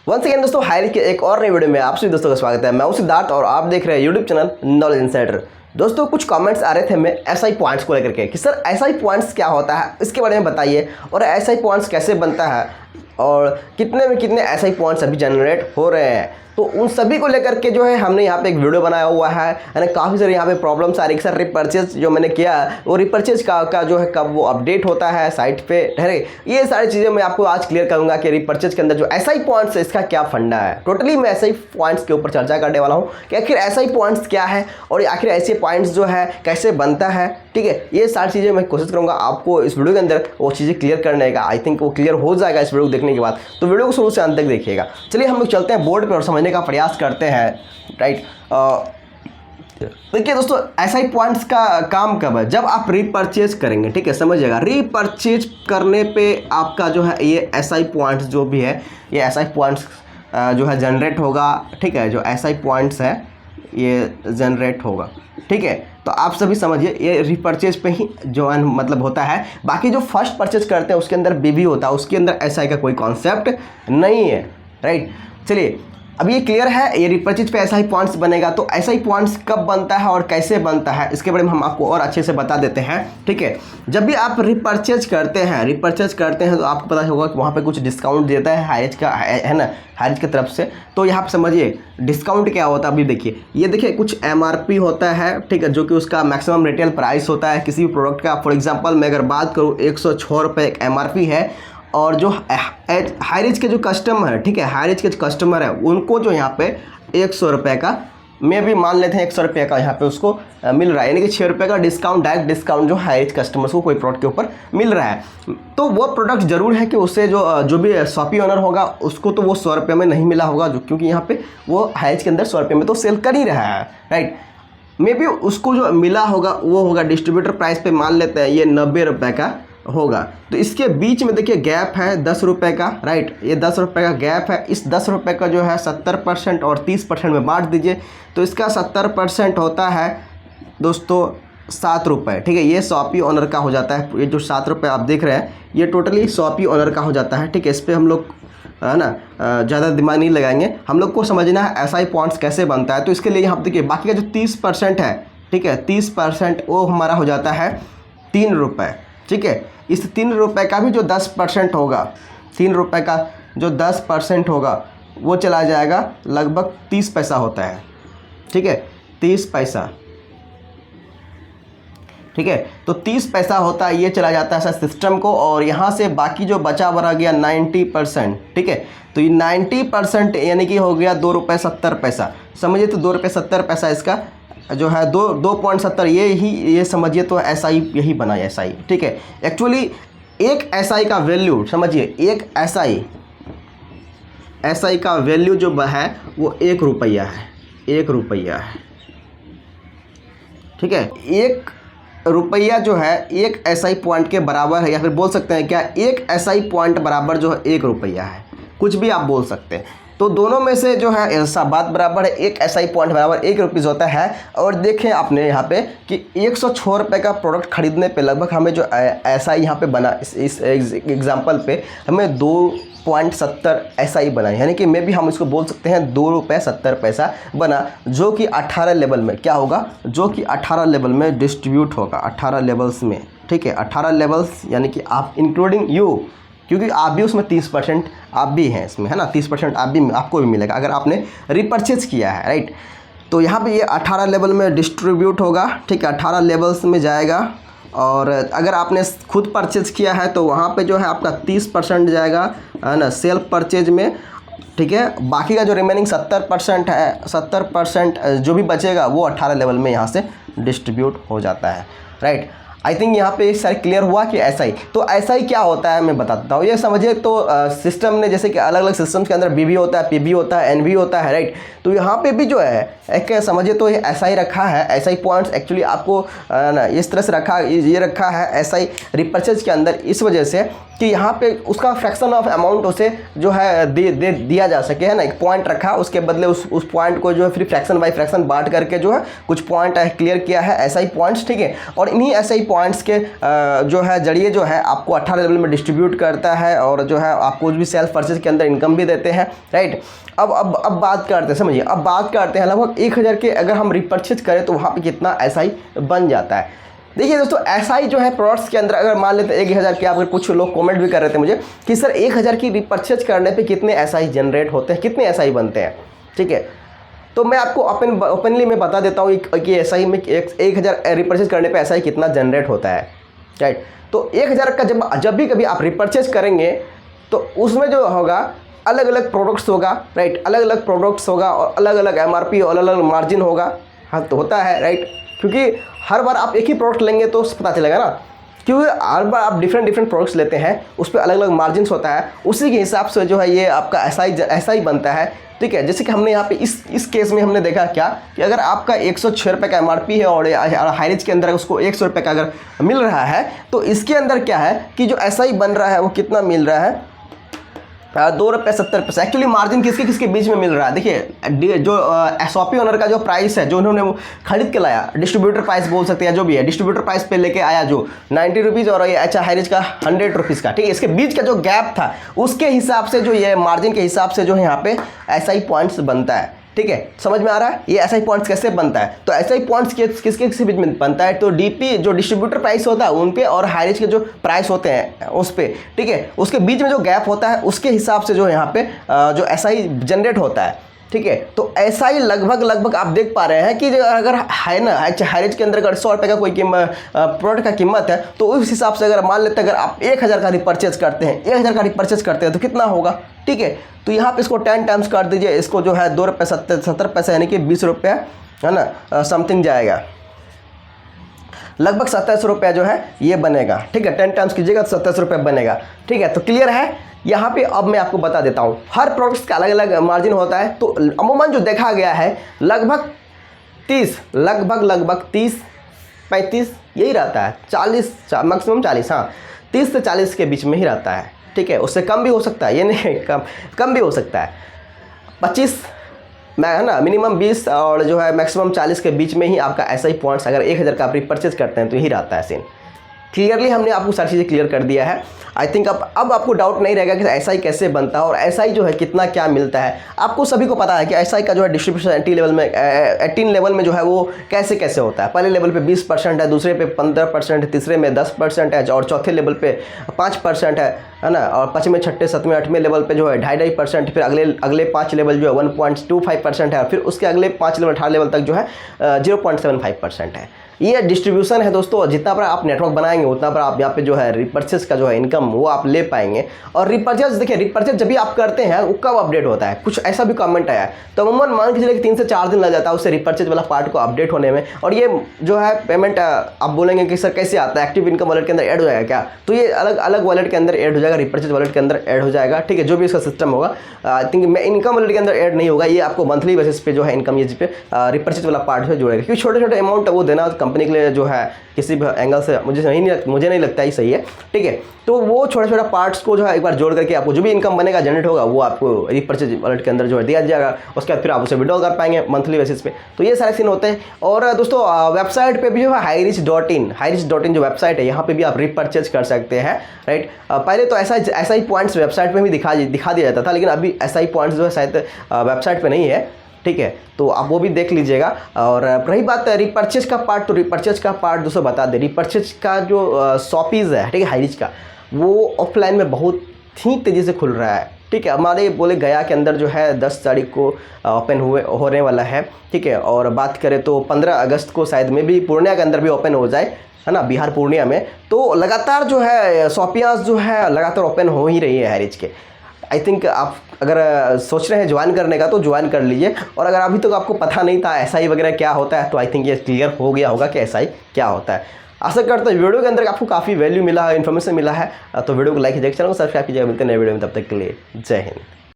Once again दोस्तों, हाइल के एक और नई वीडियो में आप सभी दोस्तों का स्वागत है। मैं हूं सिद्धार्थ और आप देख रहे हैं यूट्यूब चैनल नॉलेज इनसाइडर। दोस्तों कुछ कमेंट्स आ रहे थे हमें एसआई पॉइंट्स को लेकर के कि सर एसआई पॉइंट्स क्या होता है, इसके बारे में बताइए, और एसआई पॉइंट्स कैसे बनता है और कितने में कितने एसआई पॉइंट्स अभी जनरेट हो रहे हैं। तो उन सभी को लेकर के जो है हमने यहाँ पे एक वीडियो बनाया हुआ है। यानी काफ़ी सारे यहाँ पे प्रॉब्लम्स आ रही है सर रिपर्चेज जो मैंने किया वो रिपर्चेज का जो है कब वो अपडेट होता है साइट पे ठहरे, ये सारी चीज़ें मैं आपको आज क्लियर करूँगा कि रिपर्चेज के अंदर जो एसआई पॉइंट्स है इसका क्या फंडा है। टोटली मैं एसआई पॉइंट्स के ऊपर चर्चा करने वाला हूँ कि आखिर एसआई पॉइंट्स क्या है और आखिर ऐसे पॉइंट्स जो है कैसे बनता है। ठीक है, ये सारी चीज़ें मैं कोशिश करूँगा आपको इस वीडियो के अंदर वो चीज़ें क्लियर करने का। आई थिंक वो क्लियर हो जाएगा इस वीडियो को देखने के बाद, तो वीडियो को शुरू से अंत तक देखिएगा। चलिए हम लोग चलते हैं बोर्ड पर और समझने का प्रयास करते हैं। राइट, देखिए दोस्तों, एसआई पॉइंट्स का काम कब है? जब आप रीपरचेज करेंगे। ठीक है, समझिएगा, रीपरचेज करने पे आपका जो है ये एसआई पॉइंट्स जो भी है ये एसआई पॉइंट्स जो है जनरेट होगा। ठीक है, जो एसआई पॉइंट्स है ये जनरेट होगा। ठीक है, तो आप सभी समझिए ये रीपरचेज पे ही जो है मतलब होता है। बाकी जो फर्स्ट परचेज करते हैं उसके अंदर बीबी होता है, उसके अंदर एसआई का कोई कॉन्सेप्ट नहीं है। राइट, चलिए अब ये क्लियर है, ये रिपर्चेज पे एसआई पॉइंट्स बनेगा। तो एसआई पॉइंट्स कब बनता है और कैसे बनता है इसके बारे में हम आपको और अच्छे से बता देते हैं। ठीक है, जब भी आप रिपर्चेज करते हैं तो आपको पता होगा कि वहाँ पे कुछ डिस्काउंट देता है हाइज का, है ना, हाइज की तरफ से। तो यहाँ पे समझिए डिस्काउंट क्या होता है। अभी देखिए, ये देखिए कुछ एमआरपी होता है। ठीक है, जो कि उसका मैक्सिमम रिटेल प्राइस होता है किसी भी प्रोडक्ट का। फॉर एग्जाम्पल मैं अगर बात करूँ 106 रुपये एक एमआरपी है, और जो हाई रेंज के जो कस्टमर है, ठीक है, हाई रेंज के जो कस्टमर है उनको जो यहाँ पे 100 रुपये का, मैं भी मान लेते हैं 100 रुपये का यहाँ पे उसको मिल रहा है। यानी कि 6 रुपये का डिस्काउंट, डायरेक्ट डिस्काउंट जो हाई रेंज कस्टमर्स को कोई प्रोडक्ट के ऊपर मिल रहा है। तो वो प्रोडक्ट ज़रूर है कि उससे जो भी शॉपी ओनर होगा उसको तो वो 100 रुपये में नहीं मिला होगा, जो क्योंकि यहाँ पे वो हाई रेंज के अंदर 100 रुपये में तो सेल कर ही रहा है। राइट, मे बी उसको जो मिला होगा वो होगा डिस्ट्रीब्यूटर प्राइस पे, मान लेते हैं ये 90 रुपये का होगा। तो इसके बीच में देखिए गैप है 10 रुपये का। राइट, ये 10 रुपये का गैप है। इस 10 रुपये का जो है 70% और 30% में बांट दीजिए, तो इसका 70% होता है दोस्तों 7 रुपये। ठीक है, ये शॉपी ओनर का हो जाता है। ये जो 7 रुपये आप देख रहे हैं ये टोटली शॉपी ओनर का हो जाता है। ठीक है, इस पर हम लोग है ना ज़्यादा दिमाग नहीं लगाएंगे, हम लोग को समझना है एसआई पॉइंट्स कैसे बनता है। तो इसके लिए यहाँ देखिए बाकी का जो 30% है, ठीक है, 30% वो हमारा हो जाता है 3 रुपये। ठीक है, इस 3 रुपये का भी जो 10% होगा, 3 रुपये का जो 10% होगा वो चला जाएगा, लगभग 30 पैसा होता है। ठीक है, 30 पैसा। ठीक है, तो 30 पैसा होता है, ये चला जाता है सिस्टम को, और यहाँ से बाकी जो बचा बरा गया 90%। ठीक है, तो ये 90% यानी कि हो गया 2 रुपये 70 पैसा। समझिए, तो 2 रुपये 70 पैसा इसका जो है 2.70 ये समझिए। तो एसआई यही बना है एसआई। ठीक है, एक्चुअली एक एसआई का वैल्यू समझिए, एक एसआई का वैल्यू जो है वो 1 रुपया है, 1 रुपया है। ठीक है, 1 रुपया जो है एक एसआई पॉइंट के बराबर है, या फिर बोल सकते हैं क्या, एक एसआई पॉइंट बराबर जो है 1 रुपया है, कुछ भी आप बोल सकते हैं। तो दोनों में से जो है ऐसा बात बराबर है, एक एसआई पॉइंट बराबर 1 रुपीज़ होता है। और देखें आपने यहाँ पे कि 106 रुपये का प्रोडक्ट खरीदने पे लगभग हमें जो एसआई यहाँ पे बना, इस एग्जांपल पे हमें 2.70 एसआई बना, यानी कि मैं भी हम इसको बोल सकते हैं 2 रुपये 70 पैसा बना, जो कि 18 लेवल में क्या होगा, जो कि 18 लेवल में डिस्ट्रीब्यूट होगा, 18 लेवल्स में। ठीक है, 18 लेवल्स यानी कि आप इंक्लूडिंग यू, क्योंकि आप भी उसमें 30% आप भी हैं इसमें, है ना, 30% आपको भी मिलेगा अगर आपने रिपर्चेज किया है। राइट, तो यहाँ पे ये 18 लेवल में डिस्ट्रीब्यूट होगा। ठीक है, 18 लेवल्स में जाएगा, और अगर आपने खुद परचेज किया है तो वहाँ पे जो है आपका 30% जाएगा, है ना, सेल्फ परचेज में। ठीक है, बाकी का जो रिमेनिंग 70% है, 70% जो भी बचेगा वो 18 लेवल में यहाँ से डिस्ट्रीब्यूट हो जाता है। राइट, आई थिंक यहाँ पे सारे क्लियर हुआ कि एसआई, तो एसआई क्या होता है मैं बता देता हूँ। ये समझिए, तो सिस्टम ने जैसे कि अलग अलग सिस्टम्स के अंदर बीबी होता है, पीबी होता है, एनबी होता है। राइट, तो यहाँ पे भी जो है एक समझिए तो ये एसआई रखा है। एसआई पॉइंट्स एक्चुअली आपको ना इस तरह से ये रखा है एसआई रिपर्चेज के अंदर, इस वजह से कि यहाँ पे उसका फ्रैक्शन ऑफ अमाउंट उसे जो है दिया जा सके, है ना। एक पॉइंट रखा, उसके बदले उस पॉइंट को जो है फिर फ्रैक्शन बाय फ्रैक्शन बांट करके जो है कुछ पॉइंट क्लियर किया है, SI पॉइंट्स, ठीक है। और इन्हीं SI पॉइंट्स के जो है जरिए जो है आपको 18 लेवल में डिस्ट्रीब्यूट करता है और जो है आपको भी सेल्फ परचेज के अंदर इनकम भी देते हैं, राइट। अब बात करते हैं, समझिए, अब बात करते हैं लगभग 1000 के अगर हम रिपर्चेज करें तो वहाँ पे कितना SI बन जाता है। देखिए दोस्तों, SI जो है प्रोडक्ट्स के अंदर अगर मान लेते हैं 1000 के, अगर कुछ लोग कमेंट भी कर रहे थे मुझे कि सर 1000 की रिपर्चेज करने पे कितने SI जनरेट होते हैं, कितने SI बनते हैं, ठीक है। तो मैं आपको ओपनली मैं बता देता हूँ कि SI में 1000 रिपर्चेज करने पे SI कितना जनरेट होता है, राइट। तो 1000 का जब भी कभी आप रिपर्चेज करेंगे तो उसमें जो होगा अलग अलग प्रोडक्ट्स होगा, राइट, अलग अलग प्रोडक्ट्स होगा और अलग अलग MRP और अलग अलग मार्जिन होगा, हाँ तो होता है, राइट। क्योंकि हर बार आप एक ही प्रोडक्ट लेंगे तो पता चलेगा ना, क्योंकि हर बार आप डिफरेंट प्रोडक्ट्स लेते हैं, उस पर अलग अलग मार्जिन होता है, उसी के हिसाब से जो है ये आपका SI बनता है, ठीक है। जैसे कि हमने यहाँ पे इस केस में हमने देखा क्या कि अगर आपका 106 रुपये का MRP है और हाईरिच के अंदर उसको 100 रुपये का अगर मिल रहा है तो इसके अंदर क्या है कि जो SI बन रहा है वो कितना मिल रहा है, 2 रुपये 70 पैसे। एक्चुअली मार्जिन किसके किसके बीच में मिल रहा है, देखिए जो शॉपी ओनर का जो प्राइस है, जो उन्होंने वो खरीद के लाया, डिस्ट्रीब्यूटर प्राइस बोल सकते हैं, जो भी है डिस्ट्रीब्यूटर प्राइस पे लेके आया जो 90 रुपीज़ और ये अच्छा हाईरिच का 100 रुपीज़ का, ठीक है। इसके बीच का जो गैप था उसके हिसाब से जो ये मार्जिन के हिसाब से जो है यहाँ पे SI पॉइंट्स बनता है, ठीक है। समझ में आ रहा है ये SI पॉइंट्स कैसे बनता है। तो SI पॉइंट्स किसके बीच में बनता है, तो DP जो डिस्ट्रीब्यूटर प्राइस होता है उन पे और हाईरिच के जो प्राइस होते हैं उस पे, ठीक है, उसके बीच में जो गैप होता है उसके हिसाब से जो यहाँ पे जो SI जनरेट होता है, ठीक है। तो SI लगभग आप देख पा रहे हैं कि अगर है ना हाईरिच के अंदर अगर 100 रुपये का कोई प्रोडक्ट का कीमत है तो उस हिसाब से अगर मान लेते हैं अगर आप 1000 का रिपर्चेज करते हैं, 1000 का रिपर्चेज करते हैं तो कितना होगा, ठीक है। तो यहाँ पे इसको 10 टाइम्स कर दीजिए, इसको जो है 2 रुपये 70 पैसे यानी कि 20 रुपये, है ना, समथिंग जाएगा, लगभग 27 रुपये जो है ये बनेगा, ठीक है। 10 टाइम्स कीजिएगा तो 27 रुपये बनेगा, ठीक है। तो क्लियर है यहाँ पे। अब मैं आपको बता देता हूँ हर प्रोडक्ट्स का अलग अलग मार्जिन होता है। तो अमूमन जो देखा गया है लगभग 30 35 यही रहता है, 40 मैक्सिमम 40, हाँ 30 से 40 के बीच में ही रहता है, ठीक है। उससे कम भी हो सकता है, ये नहीं कम भी हो सकता है, 25 मैं, है ना, मिनिमम 20 और जो है मैक्सिमम 40 के बीच में ही आपका SI पॉइंट्स अगर 1000 का आप रिपर्चेज करते हैं तो यही रहता है सीन। क्लियरली हमने आपको सारी चीज़ें क्लियर कर दिया है। आई थिंक अब आपको डाउट नहीं रहेगा कि SI कैसे बनता है और SI जो है कितना क्या मिलता है। आपको सभी को पता है कि SI का जो है डिस्ट्रीब्यूशन 18 लेवल में जो है वो कैसे होता है। पहले लेवल पे 20% है, दूसरे पे 15% है, तीसरे में 10% है और चौथे लेवल पे 5% है ना, और 5वें 6ठे 7वें 8वें लेवल पे जो है 2.5%, फिर अगले 5 लेवल जो है 1.25% है, फिर उसके अगले 5 लेवल 18 लेवल तक जो है 0.75% है। ये डिस्ट्रीब्यूशन है दोस्तों। जितना पर आप नेटवर्क बनाएंगे उतना पर आप यहाँ पे जो है रिपर्चेज का जो है इनकम वो आप ले पाएंगे। और रिपर्चेज देखिए, रिपर्चेज जब भी आप करते हैं वो कब अपडेट होता है, कुछ ऐसा भी कमेंट आया है तो अमूमन मान के चलिए कि 3 से 4 दिन लग जाता है उससे रिपर्चेज वाला पार्ट को अपडेट होने में। और ये जो है पेमेंट आप बोलेंगे कि सर कैसे आता है, एक्टिव इनकम वॉलेट के अंदर ऐड हो जाएगा क्या, तो ये अलग अलग वॉलेट के अंदर ऐड हो जाएगा, रिपर्चेज वॉलेट के अंदर ऐड हो जाएगा, ठीक है। जो भी इसका सिस्टम होगा, आई थिंक इनकम वॉलेट के अंदर ऐड नहीं होगा, ये आपको मंथली बेसिस पे जो है इनकम ये पे रिपर्चेज वाला पार्ट से जुड़ेगा। क्योंकि छोटे छोटे अमाउंट वो देना कंपनी के लिए जो है किसी भी एंगल से मुझे नहीं लगता ही सही है, ठीक है। तो वो छोटा छोटा पार्ट्स को जो है एक बार जोड़ करके आपको जो भी इनकम बनेगा जनरेट होगा वो आपको रिपर्चेज वॉलेट के अंदर जो है दिया जाएगा। उसके बाद फिर आप उसे विड्रॉ कर पाएंगे मंथली बेसिस पे। तो ये सारे सीन होते हैं। और दोस्तों वेबसाइट पे भी जो है हाईरिच.in जो वेबसाइट है यहाँ पे भी आप रिपर्चेज कर सकते हैं, राइट। पहले तो SI पॉइंट्स वेबसाइट पे भी दिखा दिया जाता था, लेकिन अभी SI पॉइंट्स जो है शायद वेबसाइट पे नहीं है, ठीक है। तो आप वो भी देख लीजिएगा। और रही बात रिपर्चेज का पार्ट, तो रिपर्चेज का पार्ट दोस्तों बता दें, रिपर्चेज का जो शॉपीज़ है, ठीक है, हाईरिच का, वो ऑफलाइन में बहुत ही तेज़ी से खुल रहा है, ठीक है। हमारे बोले गया के अंदर जो है 10 तारीख को ओपन होने वाला है, ठीक है। और बात करें तो 15 अगस्त को शायद में भी पूर्णिया के अंदर भी ओपन हो जाए, है ना, बिहार पूर्णिया में। तो लगातार जो है शॉपियाँ जो है लगातार ओपन हो ही रही है हाईरिच के। आई थिंक आप अगर सोच रहे हैं ज्वाइन करने का तो ज्वाइन कर लीजिए। और अगर अभी तक आपको पता नहीं था SI वगैरह क्या होता है तो आई थिंक ये क्लियर हो गया होगा कि SI क्या होता है। आशा करता हूँ वीडियो के अंदर आपको काफ़ी वैल्यू मिला है, इन्फॉर्मेशन मिला है। तो वीडियो को लाइक कीजिए, चैनल को सब्सक्राइब कीजिएगा। मिलते हैं नए वीडियो में, तब तक के लिए जय हिंद।